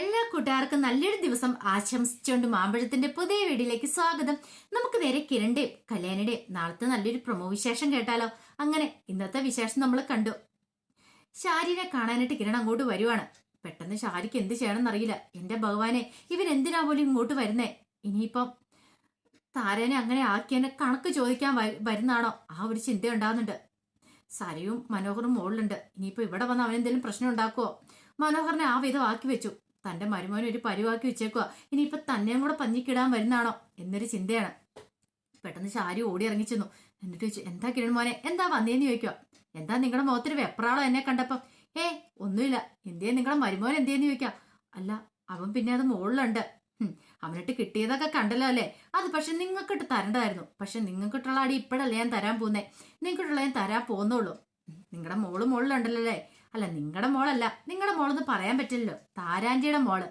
എല്ലാ കൂട്ടുകാർക്കും നല്ലൊരു ദിവസം ആശംസിച്ചുകൊണ്ട് മാമ്പഴത്തിന്റെ പുതിയ വീഡിയോയിലേക്ക് സ്വാഗതം. നമുക്ക് നേരെ കിരണിന്റെയും കല്യാണിയുടെയും നാളത്തെ നല്ലൊരു പ്രൊമോ വിശേഷം കേട്ടാലോ. അങ്ങനെ ഇന്നത്തെ വിശേഷം നമ്മൾ കണ്ടു. ഷാരിനെ കാണാനായിട്ട് കിരൺ അങ്ങോട്ട് വരുവാണ്. പെട്ടെന്ന് ഷാരിക്ക് എന്ത് ചെയ്യണമെന്നറിയില്ല. എന്റെ ഭഗവാനെ, ഇവൻ എന്തിനാ പോലും ഇങ്ങോട്ട് വരുന്നേ? ഇനിയിപ്പം താരനെ അങ്ങനെ ആക്കിയതിനെ കണക്ക് ചോദിക്കാൻ വരുന്നാണോ? ആ ഒരു ചിന്ത ഉണ്ടാകുന്നുണ്ട്. സരയും മനോഹറും മുകളിലുണ്ട്. ഇനിയിപ്പോ ഇവിടെ വന്ന് അവനെന്തെങ്കിലും പ്രശ്നം ഉണ്ടാക്കുവോ? മനോഹറിനെ ആ വിധം ആക്കി വെച്ചു. തന്റെ മരുമോനെ ഒരു പരുവാക്കി വെച്ചേക്കുക. ഇനിയിപ്പൊ തന്നെയും കൂടെ പഞ്ഞിക്കിടാൻ വരുന്നാണോ എന്നൊരു ചിന്തയാണ്. പെട്ടെന്ന് ഷാരി ഓടി ഇറങ്ങിച്ചെന്നു. എന്നിട്ട് ചോദിച്ചു, എന്താ കിരൺ മോനെ, എന്താ വന്നേന്ന് ചോദിക്കുക. എന്താ നിങ്ങളുടെ മുഖത്തൊരു വെപ്രാളോ എന്നെ കണ്ടപ്പം? ഒന്നുമില്ല. എന്തേ നിങ്ങളുടെ മരുമോൻ എന്തേന്ന് ചോദിക്കാം. അല്ല, അവൻ പിന്നെ അത് മുകളിലുണ്ട്. അവനിട്ട് കിട്ടിയതൊക്കെ കണ്ടല്ലോ അല്ലേ? അത് പക്ഷെ നിങ്ങൾക്കിട്ട് തരണ്ടായിരുന്നു. പക്ഷെ നിങ്ങൾക്കിട്ടുള്ള അടി ഇപ്പോഴല്ലേ ഞാൻ തരാൻ പോകുന്നേ. നിങ്ങൾക്കിട്ടുള്ള ഞാൻ തരാൻ പോകുന്നുള്ളൂ. നിങ്ങളുടെ മോള് മുകളിലുണ്ടല്ലോ അല്ലേ? അല്ല, നിങ്ങളുടെ മോളല്ല, നിങ്ങളുടെ മോളെന്ന് പറയാൻ പറ്റില്ലല്ലോ, താരാന്റിയുടെ മോള്.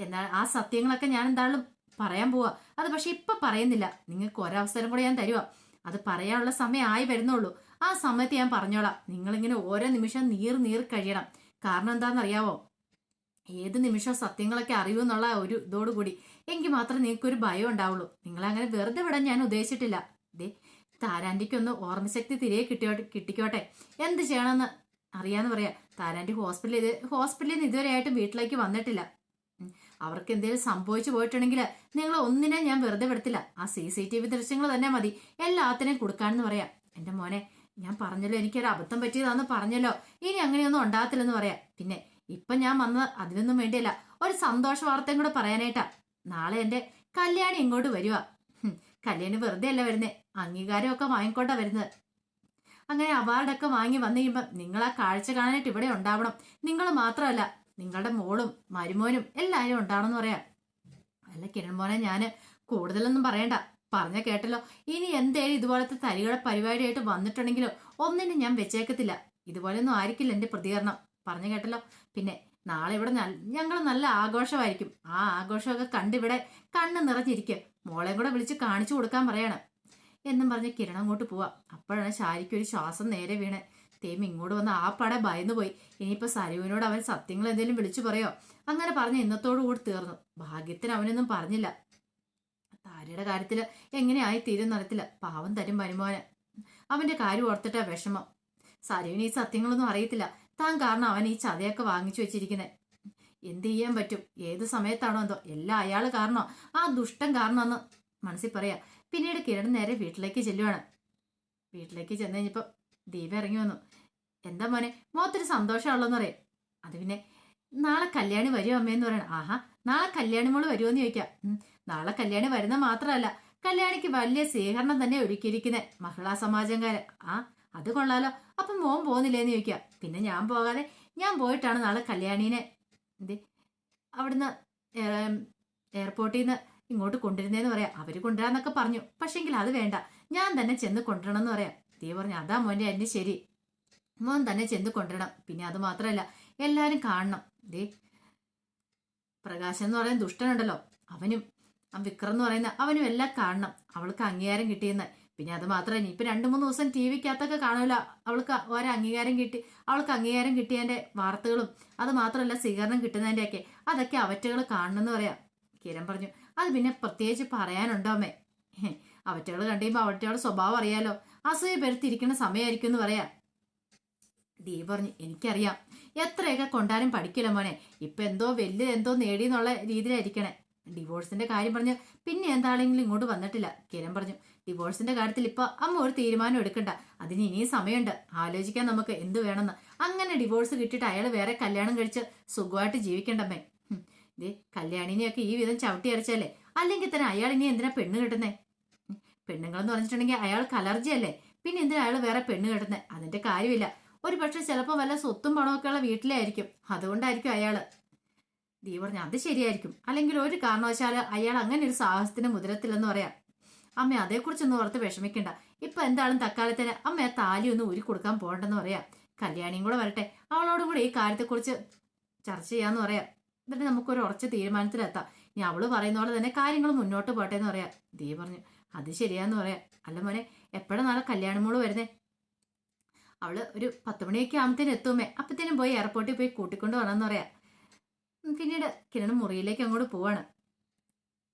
എന്നാൽ ആ സത്യങ്ങളൊക്കെ ഞാൻ എന്തായാലും പറയാൻ പോവാ. അത് പക്ഷെ ഇപ്പൊ പറയുന്നില്ല. നിങ്ങൾക്ക് ഒരവസരം കൂടെ ഞാൻ തരുവാ. അത് പറയാനുള്ള സമയം ആയി വരുന്നുള്ളൂ. ആ സമയത്ത് ഞാൻ പറഞ്ഞോളാം. നിങ്ങളിങ്ങനെ ഓരോ നിമിഷം നീർ കഴിയണം. കാരണം എന്താണെന്നറിയാവോ? ഏത് നിമിഷവും സത്യങ്ങളൊക്കെ അറിയുമെന്നുള്ള ഒരു ഇതോടുകൂടി എങ്കിൽ മാത്രമേ നിങ്ങൾക്കൊരു ഭയം ഉണ്ടാവുള്ളൂ. നിങ്ങളങ്ങനെ വെറുതെ വിടാൻ ഞാൻ ഉദ്ദേശിച്ചിട്ടില്ല. ദേ, താരാന്റിക്കൊന്ന് ഓർമ്മശക്തി തിരികെ കിട്ടിക്കോട്ടെ. എന്ത് ചെയ്യണമെന്ന് അറിയാന്ന് പറയാ. താരാന്റി ഹോസ്പിറ്റലിൽ നിന്ന് ഇതുവരെയായിട്ടും വീട്ടിലേക്ക് വന്നിട്ടില്ല. അവർക്ക് എന്തെങ്കിലും സംഭവിച്ചു പോയിട്ടുണ്ടെങ്കിൽ നിങ്ങൾ ഒന്നിനെ ഞാൻ വെറുതെ വിടത്തില്ല. ആ CCTV ദൃശ്യങ്ങൾ തന്നെ മതി എല്ലാത്തിനെയും കൊടുക്കാനെന്ന് പറയാം. എന്റെ മോനെ, ഞാൻ പറഞ്ഞല്ലോ, എനിക്കൊരു അബദ്ധം പറ്റിയതാന്ന് പറഞ്ഞല്ലോ. ഇനി അങ്ങനെയൊന്നും ഉണ്ടാകത്തില്ലെന്ന് പറയാം. പിന്നെ ഇപ്പൊ ഞാൻ വന്നത് അതിനൊന്നും വേണ്ടിയല്ല, ഒരു സന്തോഷ വാർത്തയും കൂടെ പറയാനായിട്ടാ. നാളെ എന്റെ കല്യാണി ഇങ്ങോട്ട് വരുക. കല്യാണി വെറുതെ അല്ല വരുന്നേ, അംഗീകാരമൊക്കെ വാങ്ങിക്കൊണ്ടാ വരുന്നത്. അങ്ങനെ അവാർഡൊക്കെ വാങ്ങി വന്നു കഴിയുമ്പോൾ നിങ്ങൾ ആ കാഴ്ച കാണാനായിട്ട് ഇവിടെ ഉണ്ടാവണം. നിങ്ങൾ മാത്രമല്ല, നിങ്ങളുടെ മോളും മരുമോനും എല്ലാവരും ഉണ്ടാവണം എന്ന് പറയാം. അല്ല കിരൺ മോനെ, ഞാൻ കൂടുതലൊന്നും പറയണ്ട, പറഞ്ഞ കേട്ടല്ലോ. ഇനി എന്തേലും ഇതുപോലത്തെ തരികട പരിപാടിയായിട്ട് വന്നിട്ടുണ്ടെങ്കിലോ ഒന്നിനും ഞാൻ വെച്ചേക്കത്തില്ല. ഇതുപോലെയൊന്നും ആയിരിക്കില്ല എന്റെ പ്രതികരണം. പറഞ്ഞു കേട്ടല്ലോ. പിന്നെ നാളെ ഇവിടെ ഞങ്ങൾ നല്ല ആഘോഷമായിരിക്കും. ആ ആഘോഷമൊക്കെ കണ്ടിവിടെ കണ്ണ് നിറഞ്ഞിരിക്കും. മോളെയും കൂടെ വിളിച്ച് കാണിച്ചു കൊടുക്കാൻ പറയാണ് എന്നും പറഞ്ഞ് കിരൺ അങ്ങോട്ട് പോവാ. അപ്പോഴാണ് ഷാരിക്ക് ഒരു ശ്വാസം നേരെ വീണ്. തേം ഇങ്ങോട്ട് വന്ന് ആ പട ഭയന്നു പോയി. ഇനിയിപ്പോ സരുവിനോട് അവൻ സത്യങ്ങൾ എന്തെങ്കിലും വിളിച്ചു പറയോ? അങ്ങനെ പറഞ്ഞ് ഇന്നത്തോടു കൂടി തീർന്നു. ഭാഗ്യത്തിന് അവനൊന്നും പറഞ്ഞില്ല. താരയുടെ കാര്യത്തില് എങ്ങനെയായി തീരും നടത്തില്ല. പാവം തരും മരുമോന്. അവന്റെ കാര്യം ഓർത്തിട്ടാ വിഷമം. സരുവിന് ഈ സത്യങ്ങളൊന്നും അറിയത്തില്ല. താൻ കാരണം അവൻ ഈ ചതയൊക്കെ വാങ്ങിച്ചു വെച്ചിരിക്കുന്നത്. എന്ത് ചെയ്യാൻ പറ്റും? ഏത് സമയത്താണോ എന്തോ എല്ലാം അയാള് കാരണോ, ആ ദുഷ്ടൻ കാരണമെന്ന് മനസ്സിൽ പറയാ. പിന്നീട് കിരൺ നേരെ വീട്ടിലേക്ക് ചെല്ലുവാണ്. വീട്ടിലേക്ക് ചെന്ന് കഴിഞ്ഞപ്പോ ദീപ ഇറങ്ങി വന്നു. എന്താ മോനെ, മുഖത്തൊരു സന്തോഷമുള്ളതെന്ന് പറയാം. അത് പിന്നെ നാളെ കല്യാണി വരുമോ അമ്മയെന്ന് പറയണം. ആഹാ, നാളെ കല്യാണി മോള് വരുമോന്ന് ചോദിക്കാം. നാളെ കല്യാണി വരുന്ന മാത്രമല്ല, കല്യാണിക്ക് വലിയ സ്വീകരണം തന്നെ ഒരുക്കിയിരിക്കുന്നത് മഹിളാ സമാജംകാര്. അത് കൊള്ളാലോ. അപ്പം മോൻ പോകുന്നില്ലേന്ന് ചോദിക്കാം. പിന്നെ ഞാൻ പോകാതെ ഞാൻ പോയിട്ടാണ് നാളെ കല്യാണീനെ അവിടുന്ന് എയർപോർട്ടിൽ നിന്ന് ഇങ്ങോട്ട് കൊണ്ടുവരുന്നേന്ന് പറയാം. അവര് കൊണ്ടുവരാന്നൊക്കെ പറഞ്ഞു. പക്ഷെങ്കിൽ അത് വേണ്ട, ഞാൻ തന്നെ ചെന്ന് കൊണ്ടുവരണം എന്ന് പറയാം. ദീ പറഞ്ഞു, അതാ മോന്റെ അന്നെ ശരി, മോൻ തന്നെ ചെന്ന് കൊണ്ടുവരണം. പിന്നെ അത് മാത്രമല്ല, എല്ലാരും കാണണം. ദേ, പ്രകാശൻ എന്ന് പറയുന്ന ദുഷ്ടനുണ്ടല്ലോ, അവനും വിക്രം എന്ന് പറയുന്ന അവനും എല്ലാം കാണണം. അവൾക്ക് അംഗീകാരം കിട്ടിയെന്ന്. പിന്നെ അത് മാത്രമല്ല, ഇപ്പൊ 2-3 ദിവസം TV-ക്കകത്തൊക്കെ കാണൂല അവൾക്ക് ഓരോ അംഗീകാരം കിട്ടി. അവൾക്ക് അംഗീകാരം കിട്ടിയതിന്റെ വാർത്തകളും അത് മാത്രമല്ല സ്വീകരണം കിട്ടുന്നതിന്റെ അതൊക്കെ അവറ്റകൾ കാണണമെന്ന് പറയാം. കിരൺ പറഞ്ഞു, അത് പിന്നെ പ്രത്യേകിച്ച് പറയാനുണ്ടോ അമ്മേ? അവറ്റകൾ കണ്ടുകഴിയുമ്പോ അവറ്റകളുടെ സ്വഭാവം അറിയാലോ. അസൂയ പെരുത്തിരിക്കുന്ന സമയമായിരിക്കും എന്ന് പറയാ. ഡീ പറഞ്ഞു, എനിക്കറിയാം, എത്രയൊക്കെ കൊണ്ടാലും പഠിക്കില്ല മോനെ. ഇപ്പൊ എന്തോ നേടിയെന്നുള്ള രീതിയിലായിരിക്കണേ. ഡിവോഴ്സിന്റെ കാര്യം പറഞ്ഞ് പിന്നെ എന്താണെങ്കിലും ഇങ്ങോട്ട് വന്നിട്ടില്ല. കിരൺ പറഞ്ഞു, ഡിവോഴ്സിന്റെ കാര്യത്തിൽ ഇപ്പൊ അമ്മ ഒരു തീരുമാനം എടുക്കണ്ട. അതിന് ഇനിയും സമയമുണ്ട്. ആലോചിക്കാൻ നമുക്ക് എന്ത് വേണമെന്ന്. അങ്ങനെ ഡിവോഴ്സ് കിട്ടിയിട്ട് അയാൾ വേറെ കല്യാണം കഴിച്ച് സുഖമായിട്ട് ജീവിക്കണ്ടമ്മേ. ഇതേ കല്യാണിനെയൊക്കെ ഈ വിധം ചവിട്ടി അരച്ചല്ലേ. അല്ലെങ്കിൽ തന്നെ അയാൾ ഇനി എന്തിനാ പെണ്ണ് കെട്ടുന്നേ? പെണ്ണുങ്ങളെന്ന് പറഞ്ഞിട്ടുണ്ടെങ്കിൽ അയാൾക്ക് അലർജി അല്ലേ. പിന്നെ എന്തിനാ അയാൾ വേറെ പെണ്ണ് കെട്ടുന്നേ? അതിന്റെ കാര്യമില്ല. ഒരു പക്ഷെ ചിലപ്പോൾ വല്ല സ്വത്തും പണമൊക്കെ ഉള്ള വീട്ടിലായിരിക്കും. അതുകൊണ്ടായിരിക്കും അയാള്. ദീ പറഞ്ഞു, അത് ശരിയായിരിക്കും. അല്ലെങ്കിൽ ഒരു കാരണവശാല് അയാൾ അങ്ങനെ ഒരു സാഹസത്തിന് മുതിരത്തില്ലെന്ന് പറയാം. അമ്മ അതേക്കുറിച്ചൊന്നും ഓർത്ത് വിഷമിക്കണ്ട. ഇപ്പൊ എന്തായാലും തക്കാലത്തിന് അമ്മ ആ താലി ഒന്ന് ഊരി കൊടുക്കാൻ പോകണ്ടെന്ന് പറയാം. കല്യാണിയും കൂടെ വരട്ടെ, അവളോടും കൂടെ ഈ കാര്യത്തെക്കുറിച്ച് ചർച്ച ചെയ്യാന്ന് പറയാം. എന്നിട്ട് നമുക്കൊരു ഉറച്ച തീരുമാനത്തിലെത്താം. ഇനി അവള് പറയുന്ന പോലെ തന്നെ കാര്യങ്ങൾ മുന്നോട്ട് പോട്ടെ എന്ന് പറയാം. ദീ പറഞ്ഞു, അത് ശരിയാന്ന് പറയാം. അല്ല മോനെ, എപ്പോഴാ നാളെ കല്യാണമോള് വരുന്നേ? അവള് ഒരു 10 മണിയൊക്കെ ആകുമ്പത്തേനും എത്തുമേ. അപ്പത്തേനും പോയി എയർപോർട്ടിൽ പോയി കൂട്ടിക്കൊണ്ട് വരണമെന്ന് പറയാം. പിന്നീട് കിരൺ മുറിയിലേക്ക് അങ്ങോട്ട് പോവാണ്.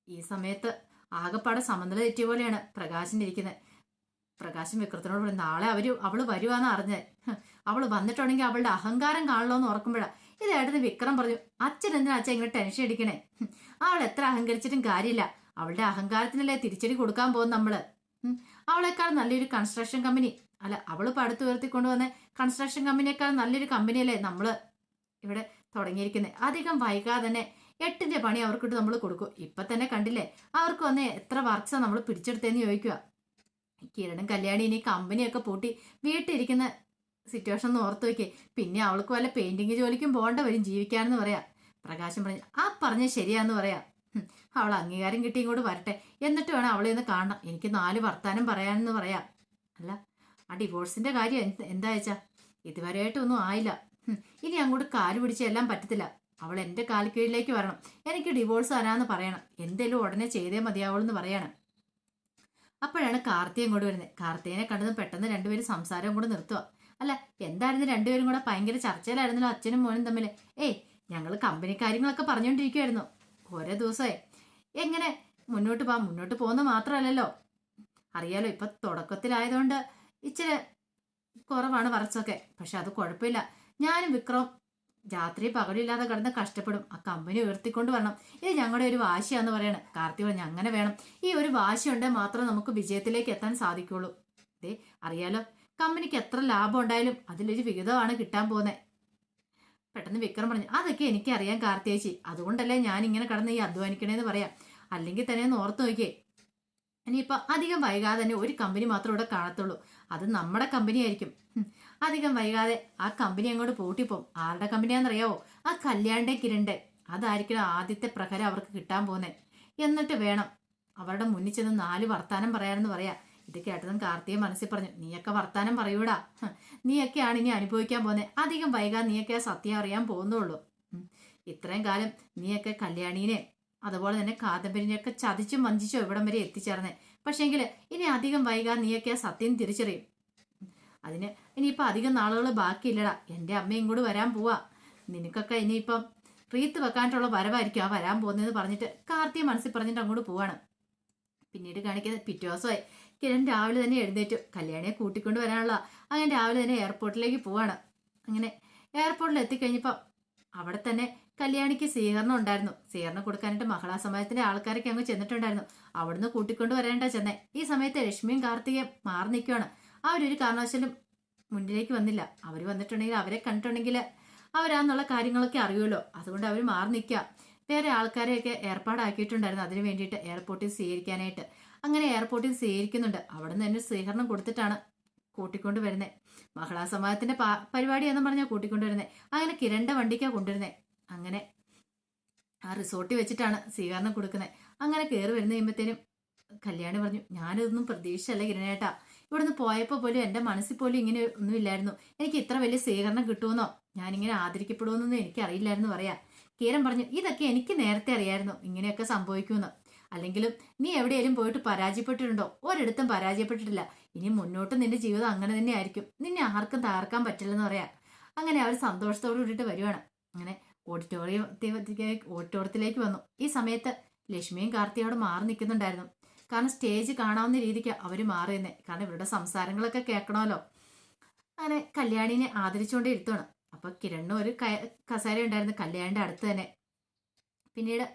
ഈ സമയത്ത് ആകെപ്പാടെ സമനില തെറ്റിയ പോലെയാണ് പ്രകാശിന്റെ ഇരിക്കുന്നത്. പ്രകാശൻ വിക്രത്തിനോട് പറയും, നാളെ അവള് വരുവാന്ന് അറിഞ്ഞത്. അവള് വന്നിട്ടുണ്ടെങ്കിൽ അവളുടെ അഹങ്കാരം കാണല്ലോ എന്ന് ഓർക്കുമ്പോഴാ ഇത് ഏട്ടന് വിക്രം പറഞ്ഞു, അച്ഛൻ എന്തിനാ അച്ഛൻ ഇങ്ങനെ ടെൻഷൻ അടിക്കണേ? അവൾ എത്ര അഹങ്കരിച്ചിട്ടും കാര്യമില്ല. അവളുടെ അഹങ്കാരത്തിനല്ലേ തിരിച്ചടി കൊടുക്കാൻ പോകും നമ്മള്. അവളെക്കാൾ നല്ലൊരു കൺസ്ട്രക്ഷൻ കമ്പനി, അല്ല അവള് പടുത്തു ഉയർത്തിക്കൊണ്ടുവന്ന കൺസ്ട്രക്ഷൻ കമ്പനിയേക്കാൾ നല്ലൊരു കമ്പനിയല്ലേ നമ്മള് ഇവിടെ തുടങ്ങിയിരിക്കുന്നത്. അധികം വൈകാതെ തന്നെ 8ന്റെ പണി അവർക്കിട്ട് നമ്മൾ കൊടുക്കും. ഇപ്പൊ തന്നെ കണ്ടില്ലേ അവർക്ക് വന്ന് എത്ര വർക്ക്സാ നമ്മൾ പിടിച്ചെടുത്തേന്ന് ചോദിക്കുക. കിരണും കല്യാണി ഇനി കമ്പനിയൊക്കെ പൂട്ടി വീട്ടിലിരിക്കുന്ന സിറ്റുവേഷൻ ഒന്ന് ഓർത്ത് വയ്ക്കേ. പിന്നെ അവൾക്ക് വല്ല പെയിന്റിങ് ജോലിക്കും പോകേണ്ട വരും ജീവിക്കാനെന്ന് പറയാ. പ്രകാശം പറഞ്ഞു, ആ പറഞ്ഞ ശരിയാന്ന് പറയാ. അവൾ അംഗീകാരം കിട്ടി ഇങ്ങോട്ട് വരട്ടെ, എന്നിട്ട് വേണം അവളെ ഒന്ന് കാണണം. എനിക്ക് 4 വർത്താനം പറയാനെന്ന് പറയാ. അല്ല ആ ഡിവോഴ്സിന്റെ കാര്യം എന്താ വെച്ചാ ഇതുവരെയായിട്ടൊന്നും ആയില്ല. ഇനി അങ്ങോട്ട് കാല് പിടിച്ചെല്ലാം പറ്റത്തില്ല. അവൾ എന്റെ കാൽ കീഴിലേക്ക് വരണം. എനിക്ക് ഡിവോഴ്സ് തരാന്ന് പറയണം. എന്തേലും ഉടനെ ചെയ്തേ മതിയാവുള്ളൂ എന്ന് പറയണം. അപ്പോഴാണ് കാർത്തിക ഇങ്ങോട്ട് വരുന്നത്. കാർത്തികനെ കണ്ടതും പെട്ടെന്ന് രണ്ടുപേരും സംസാരം കൂടെ നിർത്തുക. അല്ല എന്തായിരുന്നു രണ്ടുപേരും കൂടെ ഭയങ്കര ചർച്ചയിലായിരുന്നല്ലോ അച്ഛനും മോനും തമ്മിൽ. ഞങ്ങൾ കമ്പനി കാര്യങ്ങളൊക്കെ പറഞ്ഞുകൊണ്ടിരിക്കുവായിരുന്നു. ഓരോ ദിവസമായി എങ്ങനെ മുന്നോട്ട് പോകുന്ന മാത്രമല്ലല്ലോ, അറിയാലോ ഇപ്പൊ തുടക്കത്തിലായതുകൊണ്ട് ഇച്ചിരി കുറവാണ് വർക്ക്സൊക്കെ. പക്ഷെ അത് കുഴപ്പമില്ല. ഞാനും വിക്രം രാത്രി പകലില്ലാതെ കിടന്ന് കഷ്ടപ്പെടും. ആ കമ്പനി ഉയർത്തിക്കൊണ്ട് വരണം. ഇത് ഞങ്ങളുടെ ഒരു വാശിയാന്ന് പറയണം. കാർത്തിക പറഞ്ഞു, അങ്ങനെ വേണം. ഈ ഒരു വാശി ഉണ്ടെങ്കിൽ മാത്രമേ നമുക്ക് വിജയത്തിലേക്ക് എത്താൻ സാധിക്കുള്ളൂ. അറിയാലോ കമ്പനിക്ക് എത്ര ലാഭം ഉണ്ടായാലും അതിലൊരു വിഹിതമാണ് കിട്ടാൻ പോകുന്നത്. പെട്ടെന്ന് വിക്രം പറഞ്ഞു, അതൊക്കെ എനിക്കറിയാം കാർത്തിയേച്ചി, അതുകൊണ്ടല്ലേ ഞാൻ ഇങ്ങനെ കടന്ന് ഈ അധ്വാനിക്കണേന്ന് പറയാം. അല്ലെങ്കിൽ തന്നെ ഒന്ന് ഓർത്ത് നോക്കിയേ, ഇനിയിപ്പോൾ അധികം വൈകാതെ തന്നെ ഒരു കമ്പനി മാത്രം ഇവിടെ കാണത്തുള്ളൂ. അത് നമ്മുടെ കമ്പനി ആയിരിക്കും. അധികം വൈകാതെ ആ കമ്പനി അങ്ങോട്ട് പൂട്ടിപ്പോവും. ആരുടെ കമ്പനിയാണെന്നറിയാവോ? ആ കല്യാണിന്റെ കിരണ്ടെ. അതായിരിക്കണം ആദ്യത്തെ പ്രഹരം അവർക്ക് കിട്ടാൻ പോകുന്നത്. എന്നിട്ട് വേണം അവരുടെ മുന്നിൽ ചെന്ന് 4 വർത്താനം പറയാനെന്ന് പറയാ. ഇത് കേട്ടതും കാർത്തിക മനസ്സിൽ പറഞ്ഞു, നീയൊക്കെ വർത്താനം പറയൂടാ. നീയൊക്കെയാണ് ഇനി അനുഭവിക്കാൻ പോകുന്നത്. അധികം വൈകാതെ നീയൊക്കെ സത്യം അറിയാൻ പോകുന്നുള്ളൂ. ഇത്രയും കാലം നീയൊക്കെ കല്യാണീനെ അതുപോലെ തന്നെ കാദംബരിനെയൊക്കെ ചതിച്ചും വഞ്ചിച്ചോ ഇവിടം വരെ എത്തിച്ചേർന്നേ. പക്ഷേങ്കിൽ ഇനി അധികം വൈകാതെ നീയൊക്കെ ആ സത്യം തിരിച്ചറിയും. അതിന് ഇനിയിപ്പോൾ അധികം നാളുകൾ ബാക്കിയില്ലടാ. എൻ്റെ അമ്മയും കൂടി വരാൻ പോവാ. നിനക്കൊക്കെ ഇനിയിപ്പം റീത്ത് വെക്കാനായിട്ടുള്ള വരവായിരിക്കും ആ വരാൻ പോകുന്നതെന്ന് പറഞ്ഞിട്ട് കാർത്തിക മനസ്സിൽ പറഞ്ഞിട്ട് അങ്ങോട്ട് പോവാണ്. പിന്നീട് കാണിക്കുന്നത് പിറ്റേ ദിവസമായി. കിരൺ രാവിലെ തന്നെ എഴുന്നേറ്റു. കല്യാണിയെ കൂട്ടിക്കൊണ്ട് വരാനുള്ള അങ്ങനെ രാവിലെ തന്നെ എയർപോർട്ടിലേക്ക് പോവാണ്. അങ്ങനെ എയർപോർട്ടിൽ എത്തിക്കഴിഞ്ഞപ്പോൾ അവിടെ തന്നെ കല്യാണിക്ക് സ്വീകരണം ഉണ്ടായിരുന്നു. സ്വീകരണം കൊടുക്കാനായിട്ട് മഹിളാ സമാജത്തിന്റെ ആൾക്കാരൊക്കെ അങ്ങ് ചെന്നിട്ടുണ്ടായിരുന്നു. അവിടുന്ന് കൂട്ടിക്കൊണ്ട് വരേണ്ട ചെന്നൈ. ഈ സമയത്ത് ലക്ഷ്മിയും കാർത്തികയും മാറി നിൽക്കുകയാണ്. അവരൊരു കാരണവശാലും മുന്നിലേക്ക് വന്നില്ല. അവർ വന്നിട്ടുണ്ടെങ്കിൽ അവരെ കണ്ടിട്ടുണ്ടെങ്കിൽ അവരാന്നുള്ള കാര്യങ്ങളൊക്കെ അറിയുമല്ലോ. അതുകൊണ്ട് അവർ മാറി നിൽക്കുക. വേറെ ആൾക്കാരെയൊക്കെ ഏർപ്പാടാക്കിയിട്ടുണ്ടായിരുന്നു അതിന് വേണ്ടിയിട്ട് എയർപോർട്ടിൽ സ്വീകരിക്കാനായിട്ട്. അങ്ങനെ എയർപോർട്ടിൽ സ്വീകരിക്കുന്നുണ്ട്. അവിടെ നിന്ന് തന്നെ സ്വീകരണം കൊടുത്തിട്ടാണ് കൂട്ടിക്കൊണ്ട് വരുന്നത്. മഹിളാ സമാജത്തിന്റെ പരിപാടി എന്ന് പറഞ്ഞാൽ കൂട്ടിക്കൊണ്ട് വരുന്നത്. അങ്ങനെ കിരണ്ട വണ്ടിക്കാണ് കൊണ്ടുവരുന്നത്. അങ്ങനെ ആ റിസോർട്ടിൽ വെച്ചിട്ടാണ് സ്വീകരണം കൊടുക്കുന്നത്. അങ്ങനെ കയറി വരുന്ന കഴിയുമ്പോഴത്തേനും കല്യാണി പറഞ്ഞു, ഞാനിതൊന്നും പ്രതീക്ഷിച്ചല്ല കിരണേട്ടാ. ഇവിടുന്ന് പോയപ്പോൾ പോലും എൻ്റെ മനസ്സിൽ പോലും ഇങ്ങനെ ഒന്നുമില്ലായിരുന്നു. എനിക്ക് ഇത്ര വലിയ സ്വീകരണം കിട്ടുമെന്നോ ഞാനിങ്ങനെ ആദരിക്കപ്പെടുമെന്നൊന്നും എനിക്കറിയില്ലായിരുന്നു പറയാ. കിരൺ പറഞ്ഞു, ഇതൊക്കെ എനിക്ക് നേരത്തെ അറിയായിരുന്നു ഇങ്ങനെയൊക്കെ സംഭവിക്കുമെന്ന്. അല്ലെങ്കിലും നീ എവിടെയെങ്കിലും പോയിട്ട് പരാജയപ്പെട്ടിട്ടുണ്ടോ? ഒരിടത്തും പരാജയപ്പെട്ടിട്ടില്ല. ഇനി മുന്നോട്ട് നിന്റെ ജീവിതം അങ്ങനെ തന്നെ ആയിരിക്കും. നിന്നെ ആർക്കും തകർക്കാൻ പറ്റില്ലെന്ന് പറയാം. അങ്ങനെ അവർ സന്തോഷത്തോടു കൂടിയിട്ട് വരുവാണ്. അങ്ങനെ ഓഡിറ്റോറിയത്തിലേക്ക് വന്നു. ഈ സമയത്ത് ലക്ഷ്മിയും കാർത്തിയോട് മാറി നിൽക്കുന്നുണ്ടായിരുന്നു. കാരണം സ്റ്റേജ് കാണാവുന്ന രീതിക്ക് അവർ മാറി തന്നെ. കാരണം ഇവരുടെ സംസാരങ്ങളൊക്കെ കേൾക്കണമല്ലോ. അങ്ങനെ കല്യാണിനെ ആദരിച്ചുകൊണ്ട് ഇരുത്തുകയാണ്. അപ്പൊ കിരണിന് ഒരു കസേര ഉണ്ടായിരുന്നു കല്യാണിന്റെ അടുത്ത് തന്നെ. പിന്നീട്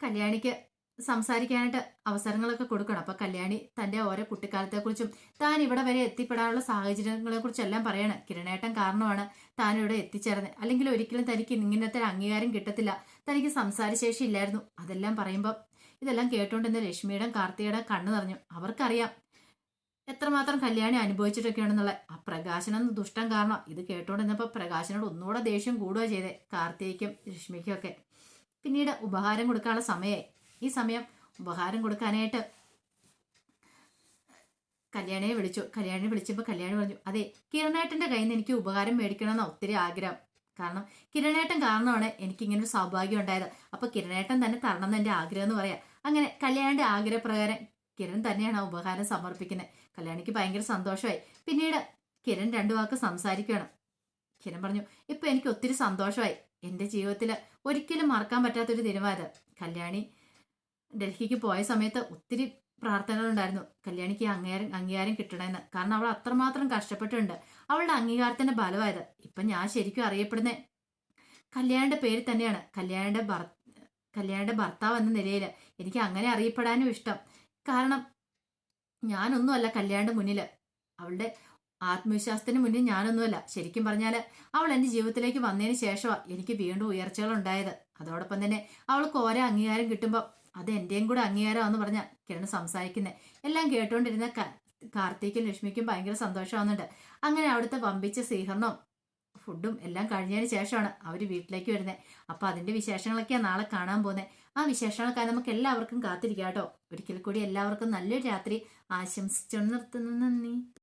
കല്യാണിക്ക് സംസാരിക്കാനായിട്ട് അവസരങ്ങളൊക്കെ കൊടുക്കണം. അപ്പൊ കല്യാണി തന്റെ ഓരോ കുട്ടിക്കാലത്തെക്കുറിച്ചും താൻ ഇവിടെ വരെ എത്തിപ്പെടാനുള്ള സാഹചര്യങ്ങളെ കുറിച്ചെല്ലാം പറയാണ്. കിരണേട്ടൻ കാരണമാണ് താൻ ഇവിടെ എത്തിച്ചേർന്നത്. അല്ലെങ്കിൽ ഒരിക്കലും തനിക്ക് ഇങ്ങനത്തെ അംഗീകാരം കിട്ടത്തില്ല. തനിക്ക് സംസാരശേഷി ഇല്ലായിരുന്നു. അതെല്ലാം പറയുമ്പോൾ ഇതെല്ലാം കേട്ടോണ്ടിരുന്ന ലക്ഷ്മിയുടെ കാർത്തികയുടെ കണ്ണു നിറഞ്ഞു. അവർക്കറിയാം എത്രമാത്രം കല്യാണി അനുഭവിച്ചിട്ടൊക്കെയാണെന്നുള്ള. ആ പ്രകാശനം ദുഷ്ടം കാരണം ഇത് കേട്ടോണ്ടിരുന്നപ്പോൾ പ്രകാശനോട് ഒന്നുകൂടെ ദേഷ്യം കൂടുക ചെയ്തേ കാർത്തികയ്ക്കും ലക്ഷ്മിക്കും ഒക്കെ. പിന്നീട് ഉപഹാരം കൊടുക്കാനുള്ള സമയമായി. ഈ സമയം ഉപഹാരം കൊടുക്കാനായിട്ട് കല്യാണിയെ വിളിച്ചു. കല്യാണിയെ വിളിച്ചപ്പോൾ കല്യാണി പറഞ്ഞു, അതെ കിരണേട്ടന്റെ കയ്യിൽ നിന്ന് എനിക്ക് ഉപഹാരം മേടിക്കണമെന്ന ഒത്തിരി ആഗ്രഹം. കാരണം കിരണേട്ടൻ കാരണമാണ് എനിക്ക് ഇങ്ങനെ ഒരു സൗഭാഗ്യം ഉണ്ടായത്. അപ്പൊ കിരണേട്ടൻ തന്നെ തരണം എന്ന് എന്റെ ആഗ്രഹം എന്ന് പറയാം. അങ്ങനെ കല്യാണിന്റെ ആഗ്രഹപ്രകാരം കിരൺ തന്നെയാണ് ആ ഉപഹാരം സമർപ്പിക്കുന്നത്. കല്യാണിക്ക് ഭയങ്കര സന്തോഷമായി. പിന്നീട് കിരൺ 2 വാക്ക് സംസാരിക്കുകയാണ്. കിരൺ പറഞ്ഞു, ഇപ്പൊ എനിക്ക് ഒത്തിരി സന്തോഷമായി. എൻ്റെ ജീവിതത്തിൽ ഒരിക്കലും മറക്കാൻ പറ്റാത്തൊരു ദിനമായത്. കല്യാണി ഡൽഹിക്ക് പോയ സമയത്ത് ഒത്തിരി പ്രാർത്ഥനകളുണ്ടായിരുന്നു കല്യാണിക്ക് അംഗീകാരം കിട്ടണമെന്ന്. കാരണം അവൾ അത്രമാത്രം കഷ്ടപ്പെട്ടിട്ടുണ്ട്. അവളുടെ അംഗീകാരത്തിന്റെ ബലമായത്. ഇപ്പൊ ഞാൻ ശരിക്കും അറിയപ്പെടുന്ന കല്യാണിന്റെ പേര് തന്നെയാണ്. കല്യാണിന്റെ ഭർത്താവ് എന്ന നിലയിൽ എനിക്ക് അങ്ങനെ അറിയപ്പെടാനും ഇഷ്ടം. കാരണം ഞാനൊന്നുമല്ല കല്യാണിന്റെ മുന്നില്, അവളുടെ ആത്മവിശ്വാസത്തിന് മുന്നിൽ ഞാനൊന്നുമല്ല. ശരിക്കും പറഞ്ഞാൽ അവൾ എൻ്റെ ജീവിതത്തിലേക്ക് വന്നതിന് ശേഷമാണ് എനിക്ക് വീണ്ടും ഉയർച്ചകൾ ഉണ്ടായത്. അതോടൊപ്പം തന്നെ അവൾക്ക് ഓരോ അംഗീകാരം കിട്ടുമ്പോൾ അത് എൻ്റെയും കൂടെ അംഗീകാരമാണെന്ന് പറഞ്ഞാൽ കിരൺ സംസാരിക്കുന്നത് എല്ലാം കേട്ടുകൊണ്ടിരുന്ന കാർത്തിക്കും ലക്ഷ്മിക്കും ഭയങ്കര സന്തോഷമാവുന്നുണ്ട്. അങ്ങനെ അവിടുത്തെ വമ്പിച്ച സ്വീകരണവും ഫുഡും എല്ലാം കഴിഞ്ഞതിന് ശേഷമാണ് അവർ വീട്ടിലേക്ക് വരുന്നത്. അപ്പോൾ അതിൻ്റെ വിശേഷങ്ങളൊക്കെയാണ് നാളെ കാണാൻ പോകുന്നത്. ആ വിശേഷങ്ങളൊക്കെ നമുക്ക് എല്ലാവർക്കും കാത്തിരിക്കാം കേട്ടോ. ഒരിക്കൽ കൂടി എല്ലാവർക്കും നല്ലൊരു രാത്രി ആശംസിച്ചു നിർത്തുന്നു. നന്ദി.